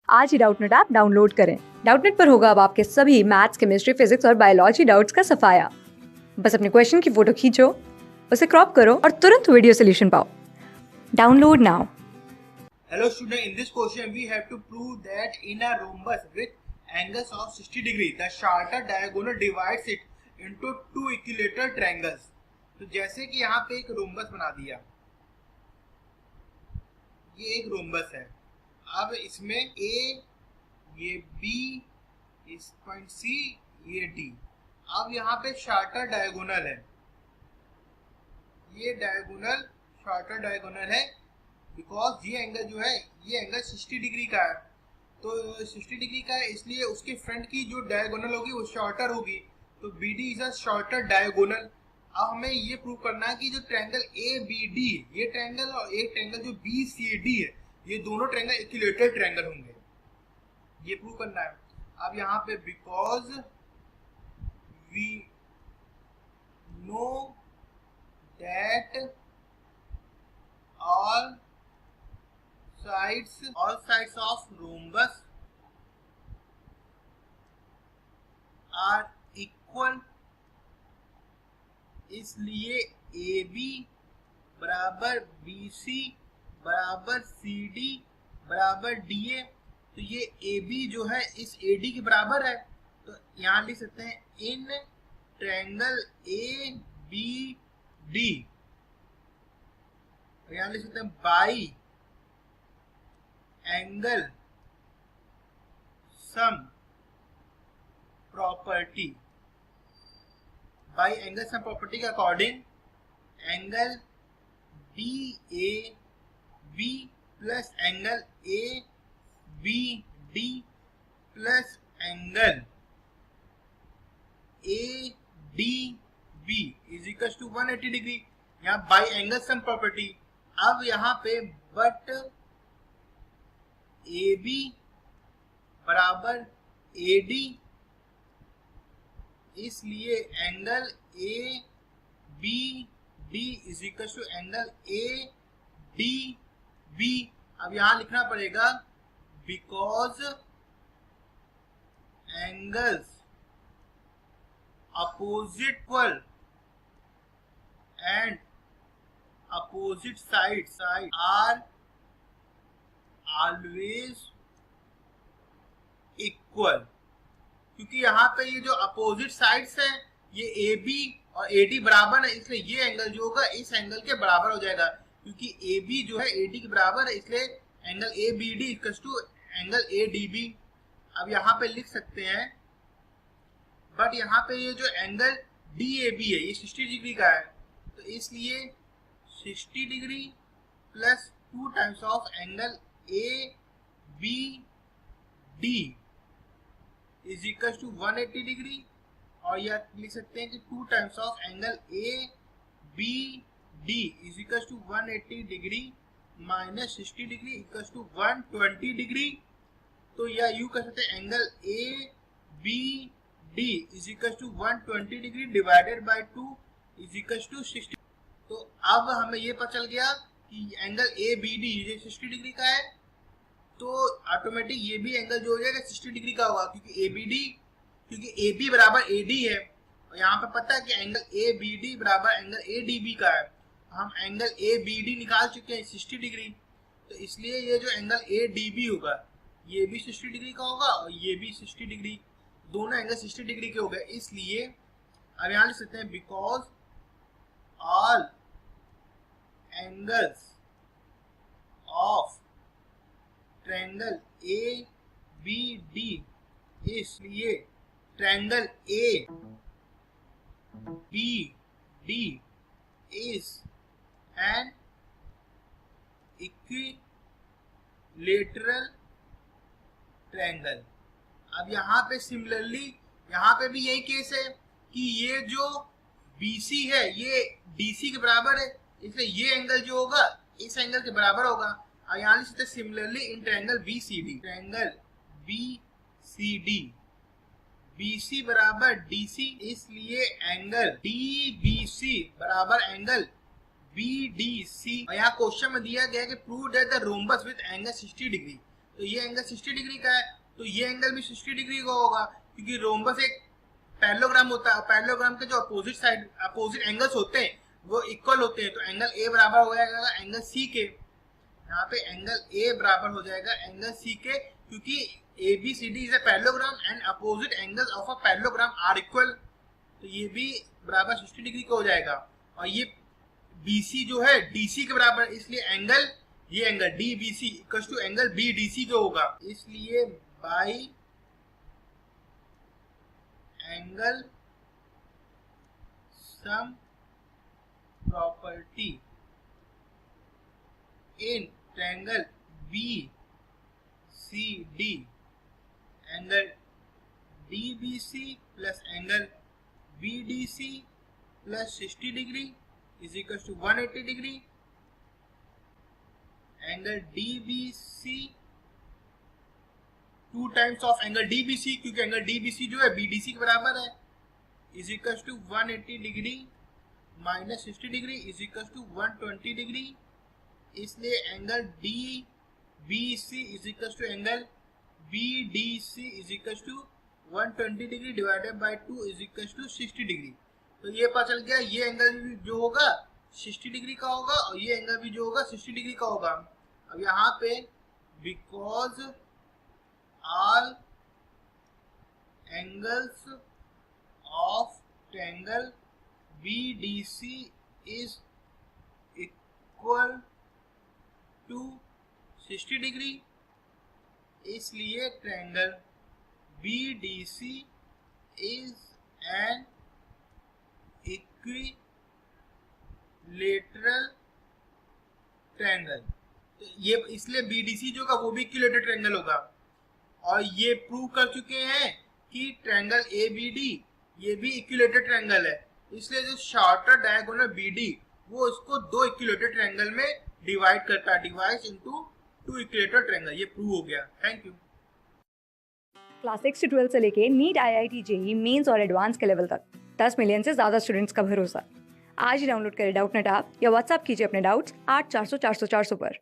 आज ही Doubtnut app download करें। Doubtnut पर होगा अब आपके सभी मैथ्स, केमिस्ट्री, फिजिक्स और बायोलॉजी डाउट्स का सफाया। बस अपने क्वेश्चन की फोटो खींचो, उसे क्रॉप करो और तुरंत वीडियो सॉल्यूशन पाओ। Download now. Hello student, in this question we have to prove that in a rhombus with angles of 60 degree, the shorter diagonal divides it into two equilateral triangles. तो जैसे कि यहाँ पे एक रोम्बस बना दिया, ये एक रोम्बस है। अब इसमें A, ये B, इस पॉइंट C, ये D। अब यहाँ पे शॉर्टर डायगोनल है, ये डायगोनल शॉर्टर डायगोनल है बिकॉज ये एंगल जो है ये एंगल 60 डिग्री का है। तो 60 डिग्री का है इसलिए उसके फ्रंट की जो डायगोनल होगी वो शॉर्टर होगी। तो BD is a shorter diagonal. अब हमें ये प्रूव करना है कि जो ट्रायंगल ABD ये ट्रायंगल और एक ट्रायंगल जो BCD है ये दोनों ट्रायंगल इक्विलेटरल ट्रायंगल होंगे, ये प्रूव करना है। अब यहाँ पे because we know that all sides of rhombus are equal, इसलिए AB बराबर BC बराबर CD बराबर DA। तो ये AB जो है इस AD के बराबर है, तो यहाँ लिख सकते हैं इन ट्रायंगल ABD, यहाँ लिख सकते हैं by angle sum property. By angle sum property के according angle DAB plus angle ABD plus angle ADB is equal to 180 degree. यहाँ बाई एंगल सम प्रॉपर्टी। अब यहाँ पे बट AB बराबर AD, इसलिए angle ABD is equal to angle ADB। अब यहाँ लिखना पड़ेगा because angles opposite and opposite sides are always equal। क्योंकि यहाँ पे ये जो अपोजिट साइड्स है ये AB और AD बराबर है, इसलिए ये एंगल जो होगा इस एंगल के बराबर हो जाएगा। क्योंकि AB जो है AD के बराबर है इसलिए angle ABD equals to angle ADB। अब यहाँ पे लिख सकते हैं बट यहाँ पे ये जो एंगल DAB है ये 60 डिग्री का है, तो इसलिए 60 degree plus 2 times of angle ABD is equal to 180 degree, और या लिख सकते हैं कि 2 times of angle ABD is equal to 180 degree minus 60 degree equal to 120 degree. तो या यू कर सकते हैं angle ABD is equal to 120 degree divided by 2 is equal to 60। तो अब हमें ये पता चल गया कि एंगल ABD ये 60 डिग्री का है, तो ऑटोमेटिक ये भी एंगल जो हो जाएगा 60 डिग्री का होगा। क्योंकि AB बराबर AD है और यहाँ पे पता है कि एंगल ABD बराबर एंगल ADB का है। हम एंगल ABD निकाल चुके हैं 60 डिग्री, तो इसलिए ये जो एंगल ADB होगा ये भी 60 डिग्री का होगा और ये भी 60 डिग्री, दोनों एंगल 60 डिग्री के हो गए। इसलिए अब यहाँ लिख सकते हैं because all angles of triangle ABD, इसलिए triangle ABD is an equilateral triangle। अब यहाँ पे सिमिलरली यहाँ पे भी यही केस है कि ये जो BC है ये DC के बराबर है, इसलिए ये एंगल जो होगा इस एंगल के बराबर होगा। और यहाँ लिख सकते हैं similarly in triangle BCD, triangle BCD BC बराबर DC, इसलिए एंगल DBC बराबर एंगल BDC। और यहाँ क्वेश्चन में दिया गया है कि prove that the rhombus with angle 60 degree. तो ये एंगल 60 डिग्री का है, तो ये एंगल भी 60 डिग्री का होगा, क्योंकि रोम्बस एक पैरेललोग्राम होता है। पैरेललोग्राम के जो अपोजिट साइड अपोजिट एंगल्स होते हैं वो इक्वल होते हैं। तो एंगल ए बराबर हो जाएगा एंगल सी के। यहाँ पे एंगल ए बराबर हो जाएगा एंगल सी के, क्योंकि ABCD is a parallelogram and opposite angles of a parallelogram are equal. तो ये भी बराबर 60 डिग्री का हो जाएगा। और ये BC जो है DC के बराबर, इसलिए एंगल ये angle DBC equals to angle BDC जो होगा। इसलिए by angle sum property in triangle BCD angle DBC plus angle BDC plus 60 degree is equal to 180 degree. Angle DBC 2 times of angle DBC, क्योंकि angle DBC जो है BDC के बराबर है, is equal to 180 degree minus 60 degree is equal to 120 degree. इसलिए angle DBC is equal to angle BDC is equal to 120 degree divided by 2 is equal to 60 degree. तो ये पता चल गया, ये एंगल जो होगा 60 डिग्री का होगा और ये एंगल भी जो होगा 60 डिग्री का होगा। अब यहाँ पे because all angles of triangle BDC is equal to 60 degree, इसलिए triangle BDC is an equilateral triangle. तो ये इसलिए BDC जो होगा वो भी इक्विलेटरल ट्रायंगल होगा। और ये प्रूव कर चुके हैं कि ट्रायंगल ABD ये भी इक्विलेटरल ट्रायंगल है, इसलिए जो शॉर्टर डायगोनल BD वो इसको दो इक्विलेटरल ट्रायंगल में डिवाइड करता है, डिवाइड्स इनटू 2 इक्विलेटरल ट्रायंगल। ये प्रूव हो गया। Thank you. क्लास 6 से 12 से लेके नीट, IIT, JEE मेंस और एडवांस के लेवल तक 10 मिलियन से ज़्यादा स्टूडेंट्स का भरोसा। आज ही डाउनलोड करें डाउटनट ऐप या व्हाट्सएप कीजिए अपने डाउट्स 8400 400 400 पर।